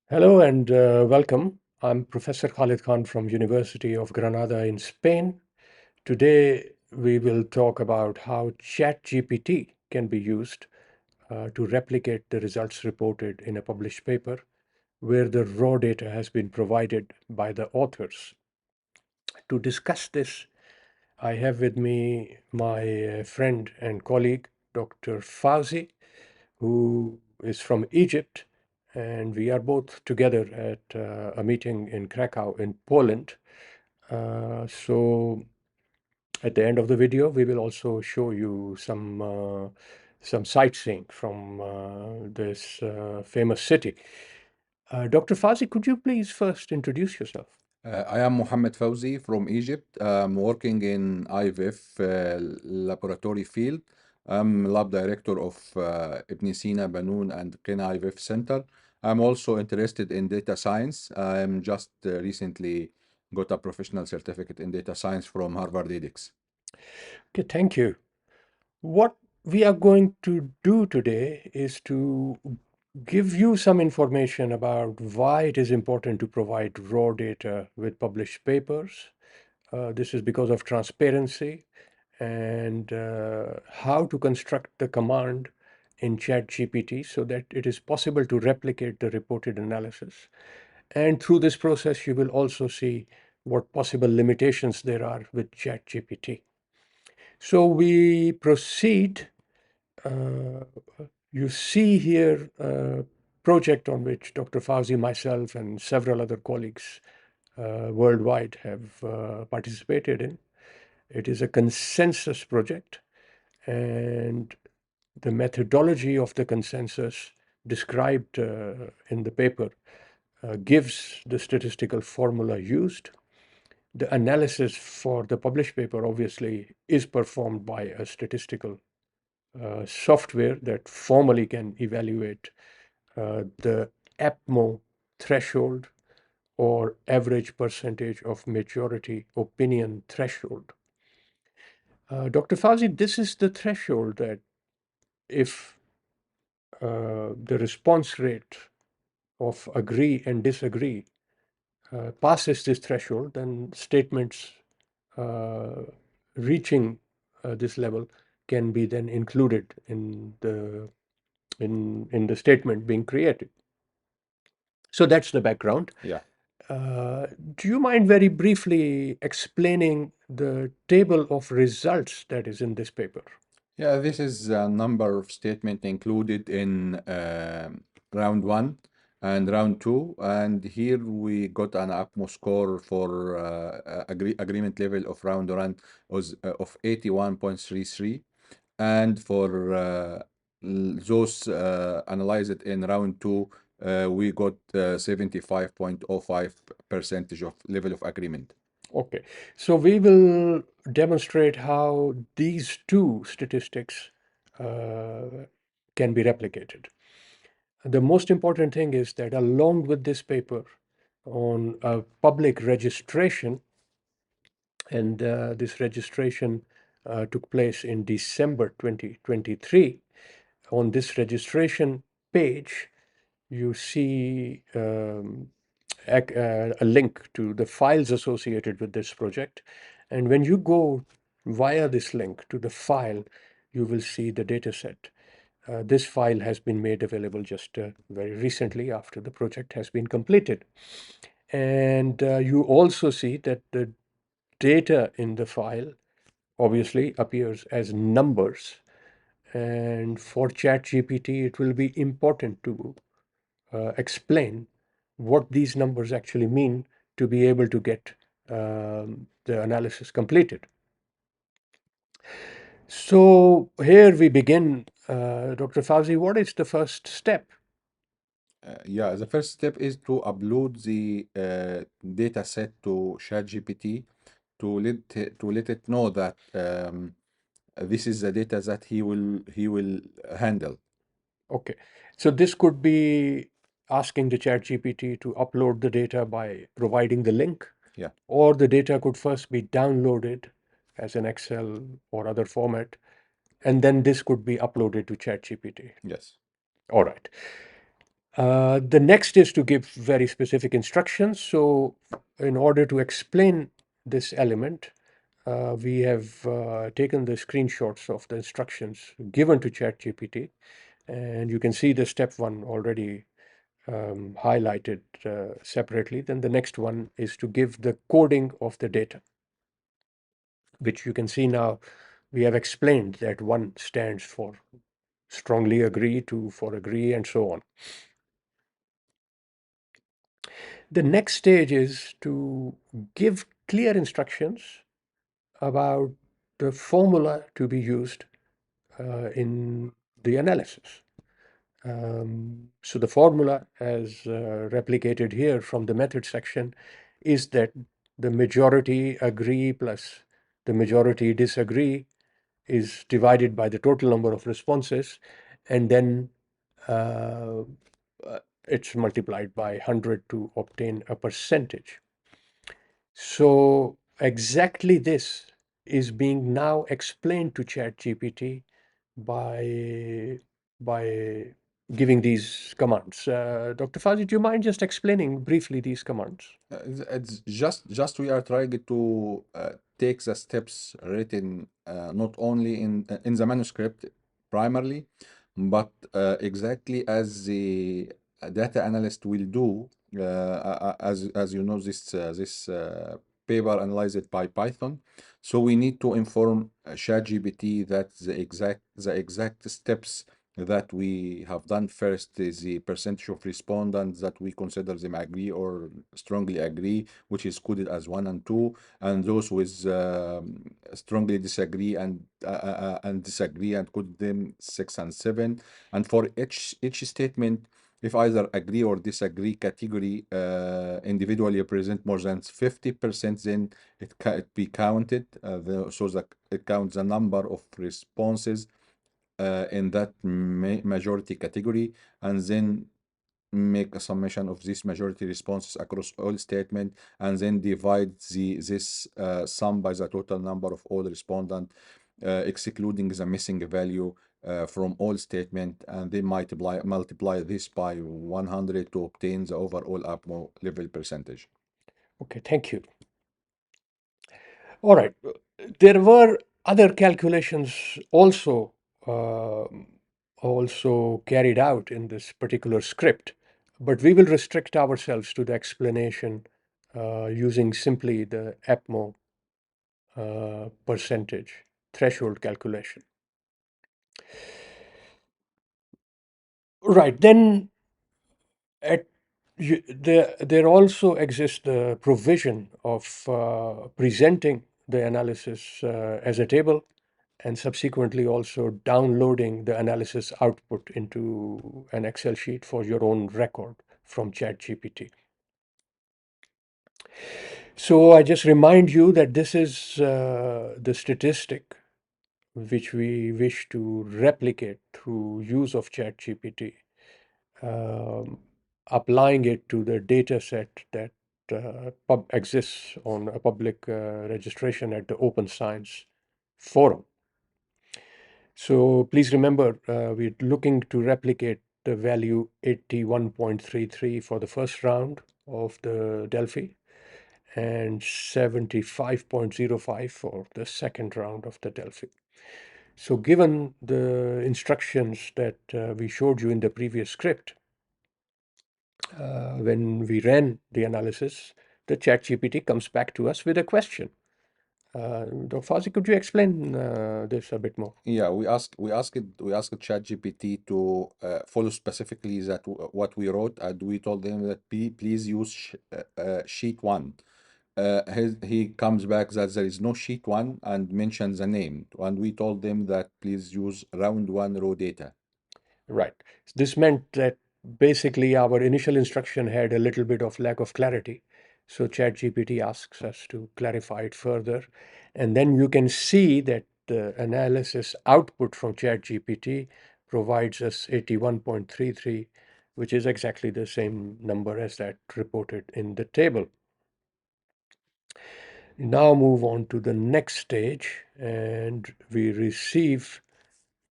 Hello and welcome. I'm Professor Khalid Khan from University of Granada in Spain. Today we will talk about how ChatGPT can be used to replicate the results reported in a published paper where the raw data has been provided by the authors. To discuss this, I have with me my friend and colleague, Dr. Fawzy, who is from Egypt, and we are both together at a meeting in Krakow in Poland. So at the end of the video, we will also show you some sightseeing from this famous city. Dr. Fawzi, could you please first introduce yourself? I am Mohamad Fawzy from Egypt. I'm working in IVF laboratory field. I'm lab director of Ibn Sina, Banoun, and Qina IVF Center. I'm also interested in data science. I'm just recently got a professional certificate in data science from Harvard edX. Okay, thank you. What we are going to do today is to give you some information about why it is important to provide raw data with published papers. This is because of transparency and how to construct the command in ChatGPT so that it is possible to replicate the reported analysis. And through this process, you will also see what possible limitations there are with ChatGPT. So we proceed. Uh, you see here a project on which Dr. Fawzi, myself, and several other colleagues worldwide have participated in. It is a consensus project, and the methodology of the consensus described in the paper gives the statistical formula used. The analysis for the published paper obviously is performed by a statistical software that formally can evaluate the APMO threshold or average percentage of majority opinion threshold. Dr. Fawzi, this is the threshold that if the response rate of agree and disagree passes this threshold, then statements uh, reaching this level can be then included in the statement being created. So that's the background. Yeah. Uh, do you mind very briefly explaining the table of results that is in this paper? Yeah, this is a number of statement included in round one and round two, and here we got an APMO score for agreement level of round one was of 81.33, and for those analyzed in round two, we got 75.05 percentage of level of agreement. Okay, so we will demonstrate how these two statistics uh, can be replicated. The most important thing is that along with this paper on public registration, and this registration took place in December 2023, on this registration page, you see a link to the files associated with this project. And when you go via this link to the file, you will see the data set. This file has been made available just very recently after the project has been completed. And you also see that the data in the file obviously appears as numbers. And for ChatGPT, it will be important to explain what these numbers actually mean to be able to get the analysis completed. So here we begin. Dr. Fawzi, what is the first step? Yeah, the first step is to upload the data set to ChatGPT to let it know that this is the data that he will handle. Okay, so this could be asking the ChatGPT to upload the data by providing the link, Yeah. or the data could first be downloaded as an Excel or other format, and then this could be uploaded to ChatGPT. Yes. All right. The next is to give very specific instructions. So in order to explain this element, we have taken the screenshots of the instructions given to ChatGPT, and you can see the step one already highlighted separately. Then the next one is to give the coding of the data, which you can see now. We have explained that one stands for strongly agree, two for agree, and so on. The next stage is to give clear instructions about the formula to be used in the analysis. So the formula, as replicated here from the method section, is that the majority agree plus the majority disagree is divided by the total number of responses, and then uh, it's multiplied by 100 to obtain a percentage. So exactly this is being now explained to ChatGPT by by giving these commands. Dr. Fawzi, do you mind just explaining briefly these commands? It's just we are trying to take the steps written not only in the manuscript primarily, but exactly as the data analyst will do. As you know, this paper analyzed by Python, so we need to inform ChatGPT that the exact steps that we have done. First is the percentage of respondents that we consider them agree or strongly agree, which is coded as one and two, and those with strongly disagree and disagree and code them six and seven. And for each statement, if either agree or disagree category individually represent more than 50%, then it be counted. So that it counts the number of responses in that majority category, and then make a summation of these majority responses across all statement, and then divide this sum by the total number of all respondent, excluding the missing value from all statement, and then multiply this by 100 to obtain the overall APMO level percentage. Okay, thank you. All right. There were other calculations also carried out in this particular script, but we will restrict ourselves to the explanation using simply the APMO percentage threshold calculation. Right. Then at there also exists the provision of presenting the analysis as a table, and subsequently also downloading the analysis output into an Excel sheet for your own record from ChatGPT. So I just remind you that this is the statistic which we wish to replicate through use of ChatGPT, um, applying it to the data set that exists on a public registration at the Open Science Forum. So please remember, we're looking to replicate the value 81.33 for the first round of the Delphi and 75.05 for the second round of the Delphi. So given the instructions that we showed you in the previous script, when we ran the analysis, the ChatGPT comes back to us with a question. Dr. Fawzi, could you explain this a bit more? Yeah, we asked ChatGPT to follow specifically what we wrote, and we told them that please use sheet one. He comes back that there is no sheet one and mentions the name, and we told them that please use round one raw data. Right. This meant that basically our initial instruction had a little bit of lack of clarity. So ChatGPT asks us to clarify it further. And then you can see that the analysis output from ChatGPT provides us 81.33, which is exactly the same number as that reported in the table. Now move on to the next stage, and we receive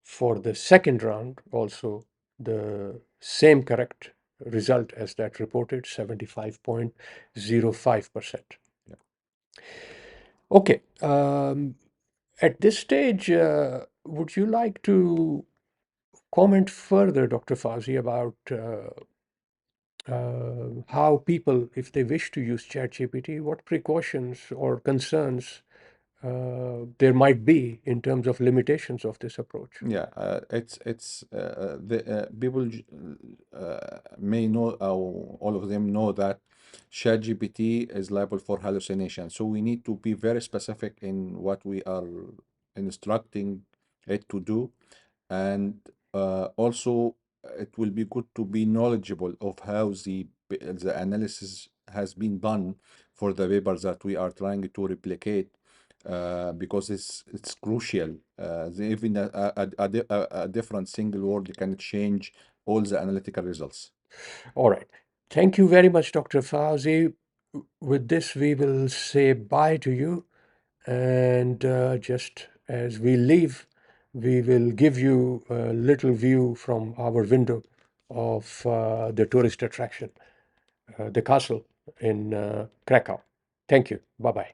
for the second round also the same correct result as that reported, 75.05%. Yeah. Okay. At this stage, would you like to comment further, Dr. Fawzy, about how people, if they wish to use ChatGPT, what precautions or concerns there might be in terms of limitations of this approach? Yeah, it's the people may know, all of them know that ChatGPT is liable for hallucination. So we need to be very specific in what we are instructing it to do, and also it will be good to be knowledgeable of how the analysis has been done for the papers that we are trying to replicate, because it's crucial. Even a different single word can change all the analytical results. All right. Thank you very much, Dr. Fawzi. With this, we will say bye to you. And just as we leave, we will give you a little view from our window of the tourist attraction, the castle in Krakow. Thank you. Bye bye.